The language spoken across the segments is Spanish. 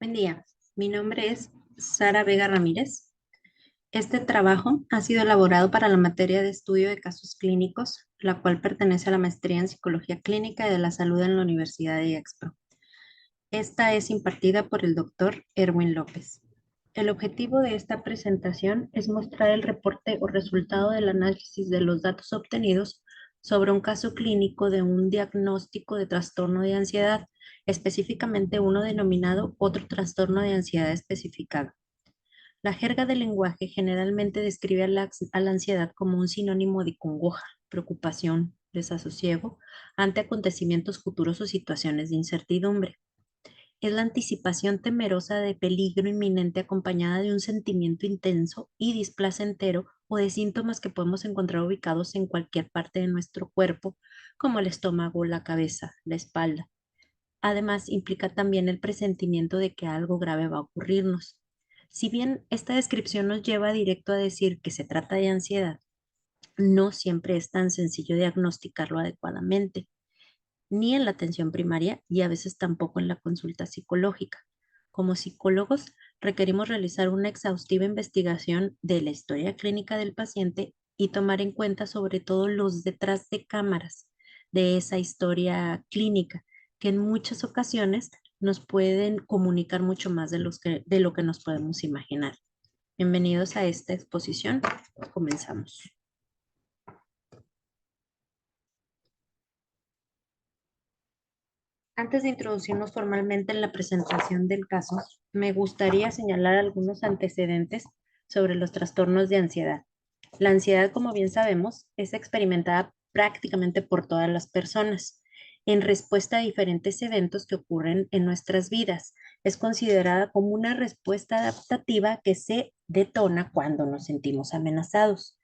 Buen día, mi nombre es Sara Vega Ramírez. Este trabajo ha sido elaborado para la materia de estudio de casos clínicos, la cual pertenece a la maestría en Psicología Clínica y de la Salud en la Universidad de Expro. Esta es impartida por el doctor Erwin López. El objetivo de esta presentación es mostrar el reporte o resultado del análisis de los datos obtenidos sobre un caso clínico de un diagnóstico de trastorno de ansiedad, específicamente uno denominado otro trastorno de ansiedad especificado. La jerga del lenguaje generalmente describe a la ansiedad como un sinónimo de congoja, preocupación, desasosiego ante acontecimientos futuros o situaciones de incertidumbre. Es la anticipación temerosa de peligro inminente acompañada de un sentimiento intenso y displacentero o de síntomas que podemos encontrar ubicados en cualquier parte de nuestro cuerpo, como el estómago, la cabeza, la espalda. Además, implica también el presentimiento de que algo grave va a ocurrirnos. Si bien esta descripción nos lleva directo a decir que se trata de ansiedad, no siempre es tan sencillo diagnosticarlo adecuadamente ni en la atención primaria y a veces tampoco en la consulta psicológica. Como psicólogos, requerimos realizar una exhaustiva investigación de la historia clínica del paciente y tomar en cuenta sobre todo los detrás de cámaras de esa historia clínica, que en muchas ocasiones nos pueden comunicar mucho más de lo que nos podemos imaginar. Bienvenidos a esta exposición. Comenzamos. Antes de introducirnos formalmente en la presentación del caso, me gustaría señalar algunos antecedentes sobre los trastornos de ansiedad. La ansiedad, como bien sabemos, es experimentada prácticamente por todas las personas en respuesta a diferentes eventos que ocurren en nuestras vidas. Es considerada como una respuesta adaptativa que se detona cuando nos sentimos amenazados.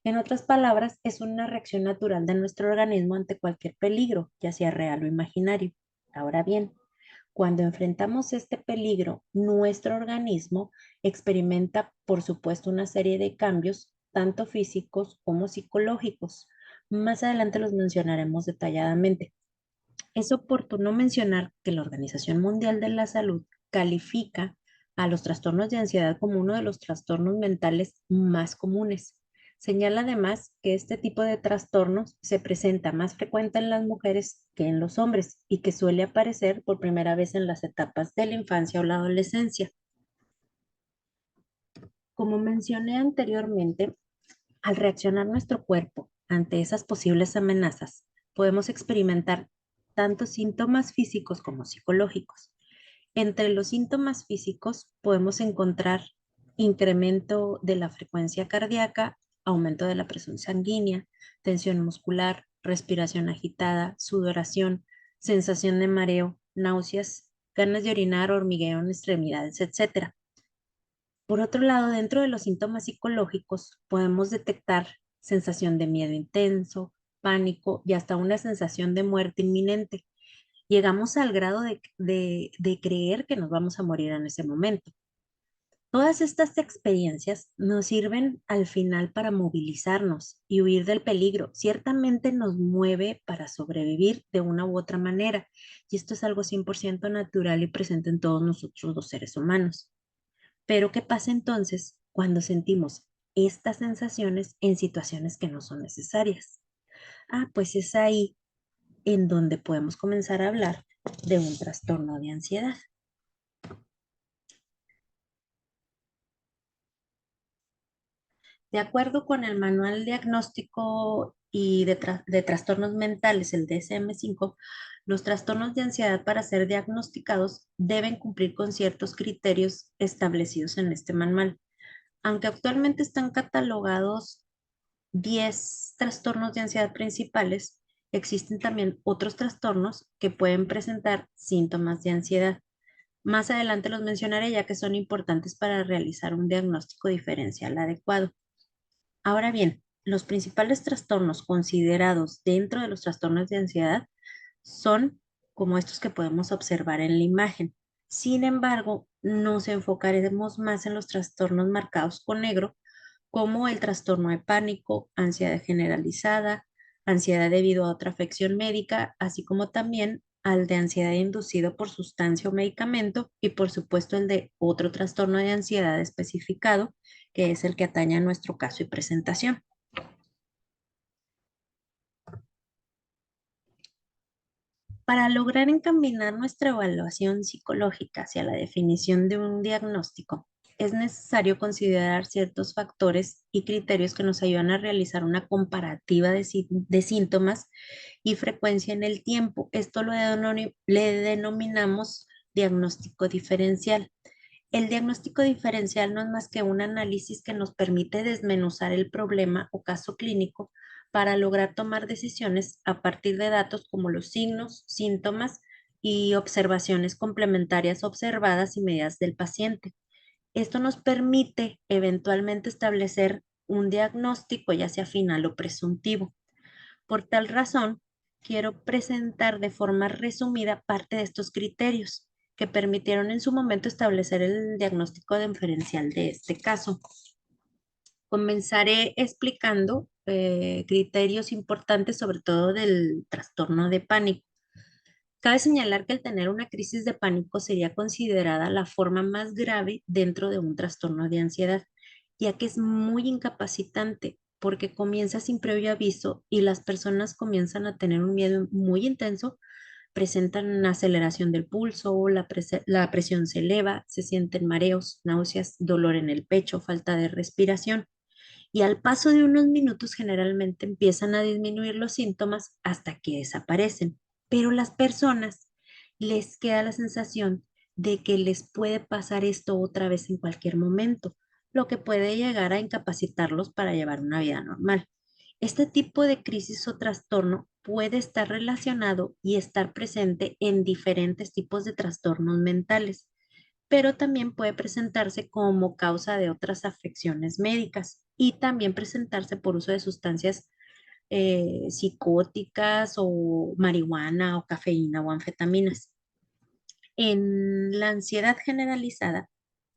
En otras palabras, es una reacción natural de nuestro organismo ante cualquier peligro, ya sea real o imaginario. Ahora bien, cuando enfrentamos este peligro, nuestro organismo experimenta, por supuesto, una serie de cambios, tanto físicos como psicológicos. Más adelante los mencionaremos detalladamente. Es oportuno mencionar que la Organización Mundial de la Salud califica a los trastornos de ansiedad como uno de los trastornos mentales más comunes. Señala además que este tipo de trastornos se presenta más frecuente en las mujeres que en los hombres y que suele aparecer por primera vez en las etapas de la infancia o la adolescencia. Como mencioné anteriormente, al reaccionar nuestro cuerpo ante esas posibles amenazas, podemos experimentar tanto síntomas físicos como psicológicos. Entre los síntomas físicos podemos encontrar incremento de la frecuencia cardíaca, aumento de la presión sanguínea, tensión muscular, respiración agitada, sudoración, sensación de mareo, náuseas, ganas de orinar, hormigueo en extremidades, etcétera. Por otro lado, dentro de los síntomas psicológicos podemos detectar sensación de miedo intenso, pánico y hasta una sensación de muerte inminente. Llegamos al grado de creer que nos vamos a morir en ese momento. Todas estas experiencias nos sirven al final para movilizarnos y huir del peligro. Ciertamente nos mueve para sobrevivir de una u otra manera, y esto es algo 100% natural y presente en todos nosotros los seres humanos. Pero ¿qué pasa entonces cuando sentimos estas sensaciones en situaciones que no son necesarias? Pues es ahí en donde podemos comenzar a hablar de un trastorno de ansiedad. De acuerdo con el Manual Diagnóstico y de Trastornos Mentales, el DSM-5, los trastornos de ansiedad para ser diagnosticados deben cumplir con ciertos criterios establecidos en este manual. Aunque actualmente están catalogados 10 trastornos de ansiedad principales, existen también otros trastornos que pueden presentar síntomas de ansiedad. Más adelante los mencionaré ya que son importantes para realizar un diagnóstico diferencial adecuado. Ahora bien, los principales trastornos considerados dentro de los trastornos de ansiedad son como estos que podemos observar en la imagen. Sin embargo, nos enfocaremos más en los trastornos marcados con negro, como el trastorno de pánico, ansiedad generalizada, ansiedad debido a otra afección médica, así como también al de ansiedad inducido por sustancia o medicamento y por supuesto el de otro trastorno de ansiedad especificado, que es el que atañe a nuestro caso y presentación. Para lograr encaminar nuestra evaluación psicológica hacia la definición de un diagnóstico, es necesario considerar ciertos factores y criterios que nos ayudan a realizar una comparativa de síntomas y frecuencia en el tiempo. Esto le denominamos diagnóstico diferencial. El diagnóstico diferencial no es más que un análisis que nos permite desmenuzar el problema o caso clínico para lograr tomar decisiones a partir de datos como los signos, síntomas y observaciones complementarias observadas y medidas del paciente. Esto nos permite eventualmente establecer un diagnóstico, ya sea final o presuntivo. Por tal razón, quiero presentar de forma resumida parte de estos criterios que permitieron en su momento establecer el diagnóstico diferencial de este caso. Comenzaré explicando criterios importantes, sobre todo del trastorno de pánico. Cabe señalar que el tener una crisis de pánico sería considerada la forma más grave dentro de un trastorno de ansiedad, ya que es muy incapacitante porque comienza sin previo aviso y las personas comienzan a tener un miedo muy intenso, presentan aceleración del pulso, la presión se eleva, se sienten mareos, náuseas, dolor en el pecho, falta de respiración y al paso de unos minutos generalmente empiezan a disminuir los síntomas hasta que desaparecen. Pero las personas les queda la sensación de que les puede pasar esto otra vez en cualquier momento, lo que puede llegar a incapacitarlos para llevar una vida normal. Este tipo de crisis o trastorno puede estar relacionado y estar presente en diferentes tipos de trastornos mentales, pero también puede presentarse como causa de otras afecciones médicas y también presentarse por uso de sustancias psicóticas o marihuana o cafeína o anfetaminas. En la ansiedad generalizada,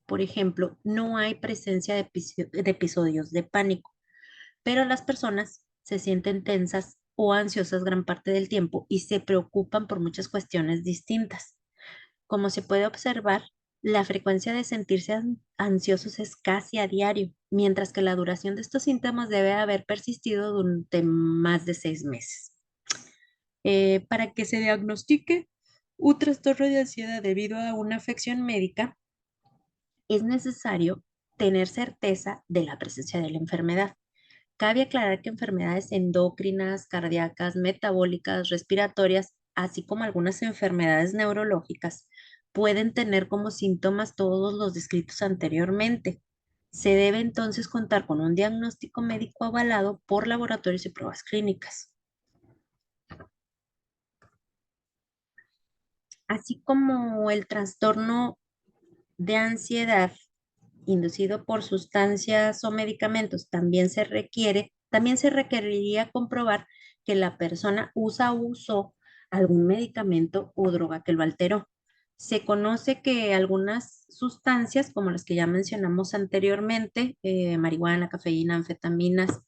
por ejemplo, no hay presencia de episodios de pánico, pero las personas se sienten tensas o ansiosas gran parte del tiempo y se preocupan por muchas cuestiones distintas. Como se puede observar, la frecuencia de sentirse ansiosos es casi a diario, mientras que la duración de estos síntomas debe haber persistido durante más de 6 meses. Para que se diagnostique un trastorno de ansiedad debido a una afección médica, es necesario tener certeza de la presencia de la enfermedad. Cabe aclarar que enfermedades endocrinas, cardíacas, metabólicas, respiratorias, así como algunas enfermedades neurológicas, pueden tener como síntomas todos los descritos anteriormente. Se debe entonces contar con un diagnóstico médico avalado por laboratorios y pruebas clínicas. Así como el trastorno de ansiedad inducido por sustancias o medicamentos también se requeriría comprobar que la persona usa o usó algún medicamento o droga que lo alteró. Se conoce que algunas sustancias, como las que ya mencionamos anteriormente, marihuana, cafeína, anfetaminas,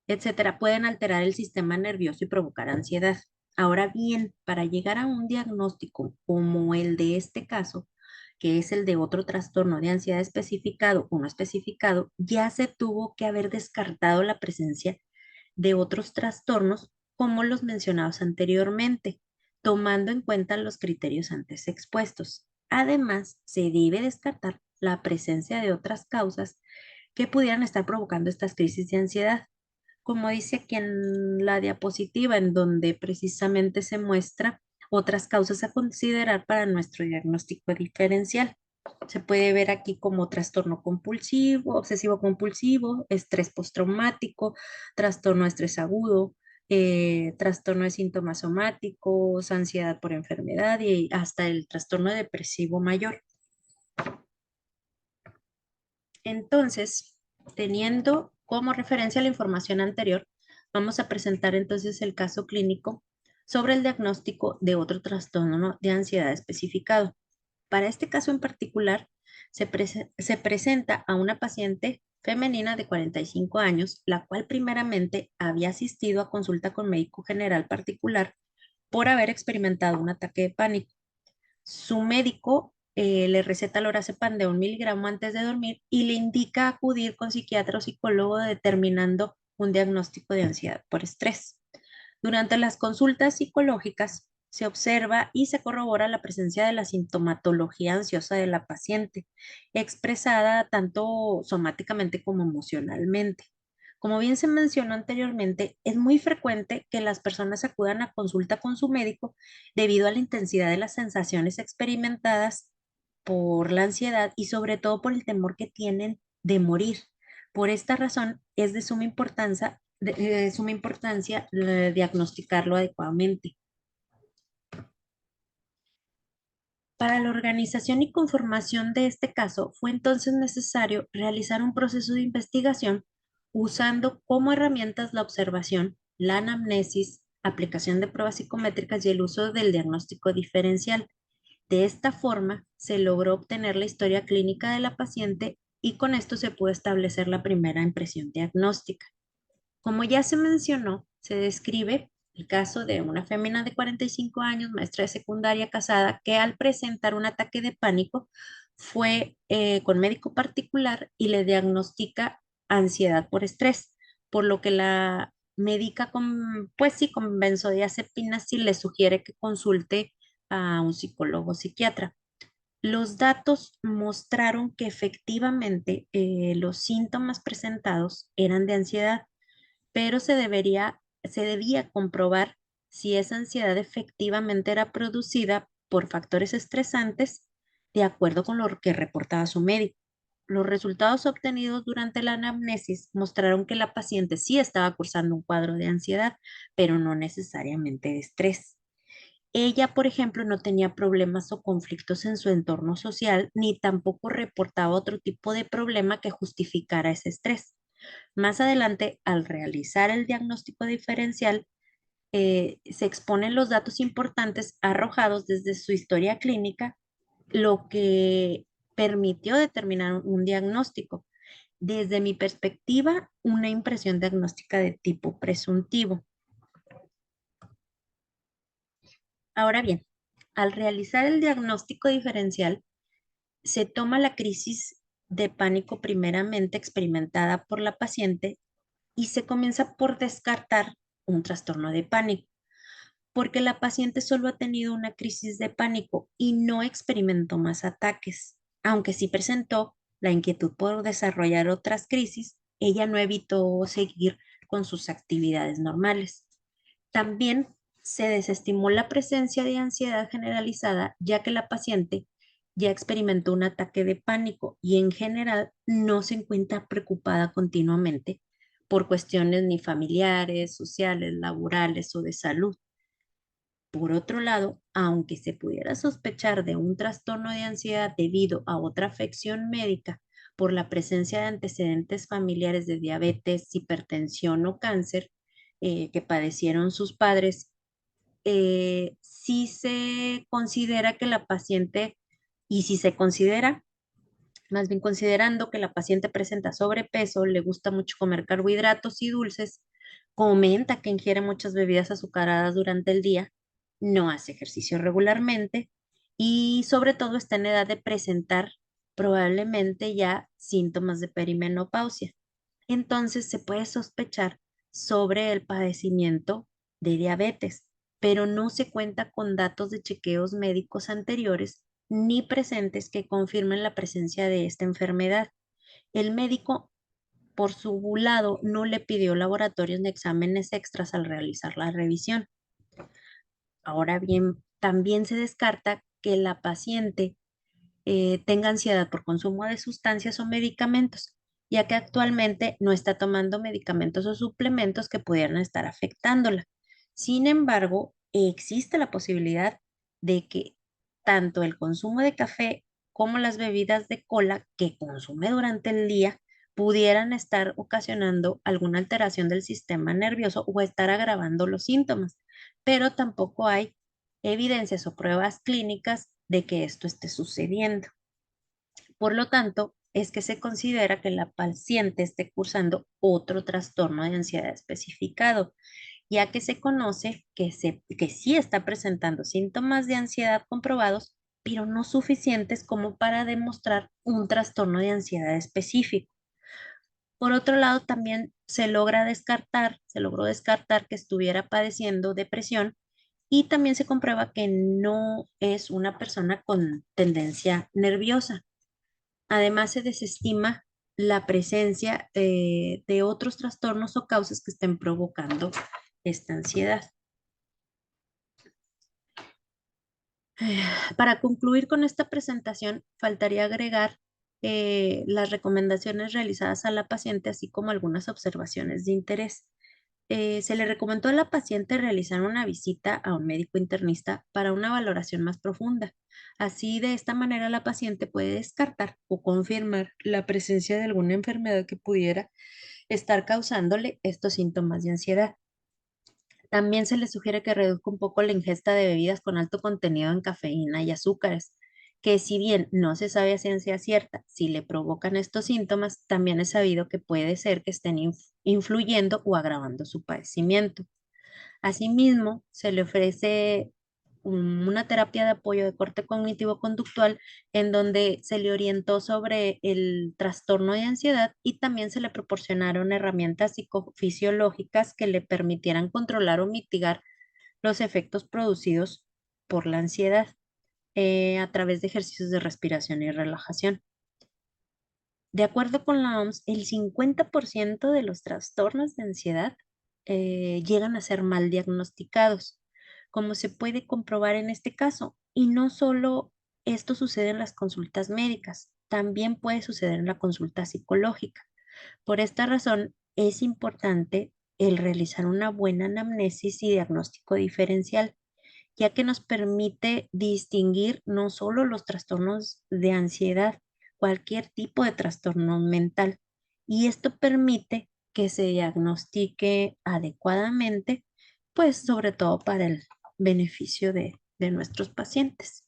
etcétera, pueden alterar el sistema nervioso y provocar ansiedad. Ahora bien, para llegar a un diagnóstico como el de este caso, que es el de otro trastorno de ansiedad especificado o no especificado, ya se tuvo que haber descartado la presencia de otros trastornos como los mencionados anteriormente, tomando en cuenta los criterios antes expuestos. Además, se debe descartar la presencia de otras causas que pudieran estar provocando estas crisis de ansiedad, como dice aquí en la diapositiva, en donde precisamente se muestra otras causas a considerar para nuestro diagnóstico diferencial. Se puede ver aquí como trastorno compulsivo, obsesivo compulsivo, estrés postraumático, trastorno de estrés agudo, trastorno de síntomas somáticos, ansiedad por enfermedad y hasta el trastorno depresivo mayor. Entonces, teniendo como referencia la información anterior, vamos a presentar entonces el caso clínico sobre el diagnóstico de otro trastorno de ansiedad especificado. Para este caso en particular, se presenta a una paciente femenina de 45 años, la cual primeramente había asistido a consulta con médico general particular por haber experimentado un ataque de pánico. Su médico le receta lorazepam de 1 miligramo antes de dormir y le indica acudir con psiquiatra o psicólogo determinando un diagnóstico de ansiedad por estrés. Durante las consultas psicológicas se observa y se corrobora la presencia de la sintomatología ansiosa de la paciente, expresada tanto somáticamente como emocionalmente. Como bien se mencionó anteriormente, es muy frecuente que las personas acudan a consulta con su médico debido a la intensidad de las sensaciones experimentadas por la ansiedad y sobre todo por el temor que tienen de morir. Por esta razón, es de suma importancia, diagnosticarlo adecuadamente. Para la organización y conformación de este caso, fue entonces necesario realizar un proceso de investigación usando como herramientas la observación, la anamnesis, aplicación de pruebas psicométricas y el uso del diagnóstico diferencial. De esta forma, se logró obtener la historia clínica de la paciente y con esto se pudo establecer la primera impresión diagnóstica. Como ya se mencionó, se describe el caso de una fémina de 45 años, maestra de secundaria casada, que al presentar un ataque de pánico fue con médico particular y le diagnostica ansiedad por estrés, por lo que la médica con, pues sí, con benzodiazepinas y le sugiere que consulte a un psicólogo o psiquiatra. Los datos mostraron que efectivamente los síntomas presentados eran de ansiedad, pero se debía comprobar si esa ansiedad efectivamente era producida por factores estresantes de acuerdo con lo que reportaba su médico. Los resultados obtenidos durante la anamnesis mostraron que la paciente sí estaba cursando un cuadro de ansiedad, pero no necesariamente de estrés. Ella, por ejemplo, no tenía problemas o conflictos en su entorno social, ni tampoco reportaba otro tipo de problema que justificara ese estrés. Más adelante, al realizar el diagnóstico diferencial, se exponen los datos importantes arrojados desde su historia clínica, lo que permitió determinar un diagnóstico. Desde mi perspectiva, una impresión diagnóstica de tipo presuntivo. Ahora bien, al realizar el diagnóstico diferencial, se toma la crisis de pánico primeramente experimentada por la paciente y se comienza por descartar un trastorno de pánico, porque la paciente solo ha tenido una crisis de pánico y no experimentó más ataques. Aunque sí presentó la inquietud por desarrollar otras crisis, ella no evitó seguir con sus actividades normales. También se desestimó la presencia de ansiedad generalizada, ya que la paciente ya experimentó un ataque de pánico y en general no se encuentra preocupada continuamente por cuestiones ni familiares, sociales, laborales o de salud. Por otro lado, aunque se pudiera sospechar de un trastorno de ansiedad debido a otra afección médica por la presencia de antecedentes familiares de diabetes, hipertensión o cáncer que padecieron sus padres, sí se considera que la paciente, y si se considera, más bien considerando que la paciente presenta sobrepeso, le gusta mucho comer carbohidratos y dulces, comenta que ingiere muchas bebidas azucaradas durante el día, no hace ejercicio regularmente y sobre todo está en edad de presentar probablemente ya síntomas de perimenopausia. Entonces se puede sospechar sobre el padecimiento de diabetes, pero no se cuenta con datos de chequeos médicos anteriores ni presentes que confirmen la presencia de esta enfermedad. El médico, por su lado, no le pidió laboratorios ni exámenes extras al realizar la revisión. Ahora bien, también se descarta que la paciente tenga ansiedad por consumo de sustancias o medicamentos, ya que actualmente no está tomando medicamentos o suplementos que pudieran estar afectándola. Sin embargo, existe la posibilidad de que tanto el consumo de café como las bebidas de cola que consume durante el día pudieran estar ocasionando alguna alteración del sistema nervioso o estar agravando los síntomas, pero tampoco hay evidencias o pruebas clínicas de que esto esté sucediendo. Por lo tanto, es que se considera que la paciente esté cursando otro trastorno de ansiedad especificado. ya que se conoce que sí está presentando síntomas de ansiedad comprobados, pero no suficientes como para demostrar un trastorno de ansiedad específico. Por otro lado, también se logró descartar que estuviera padeciendo depresión y también se comprueba que no es una persona con tendencia nerviosa. Además, se desestima la presencia de otros trastornos o causas que estén provocando esta ansiedad. Para concluir con esta presentación, faltaría agregar las recomendaciones realizadas a la paciente, así como algunas observaciones de interés. Se le recomendó a la paciente realizar una visita a un médico internista para una valoración más profunda. Así, de esta manera, la paciente puede descartar o confirmar la presencia de alguna enfermedad que pudiera estar causándole estos síntomas de ansiedad. También se le sugiere que reduzca un poco la ingesta de bebidas con alto contenido en cafeína y azúcares, que si bien no se sabe a ciencia cierta si le provocan estos síntomas, también es sabido que puede ser que estén influyendo o agravando su padecimiento. Asimismo, se le ofrece una terapia de apoyo de corte cognitivo-conductual en donde se le orientó sobre el trastorno de ansiedad y también se le proporcionaron herramientas psicofisiológicas que le permitieran controlar o mitigar los efectos producidos por la ansiedad a través de ejercicios de respiración y relajación. De acuerdo con la OMS, el 50% de los trastornos de ansiedad llegan a ser mal diagnosticados, como se puede comprobar en este caso. Y no solo esto sucede en las consultas médicas, también puede suceder en la consulta psicológica. Por esta razón, es importante el realizar una buena anamnesis y diagnóstico diferencial, ya que nos permite distinguir no solo los trastornos de ansiedad, cualquier tipo de trastorno mental. Y esto permite que se diagnostique adecuadamente, pues sobre todo para el beneficio de nuestros pacientes.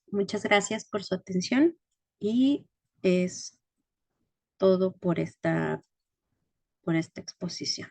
Muchas gracias por su atención y es todo por esta exposición.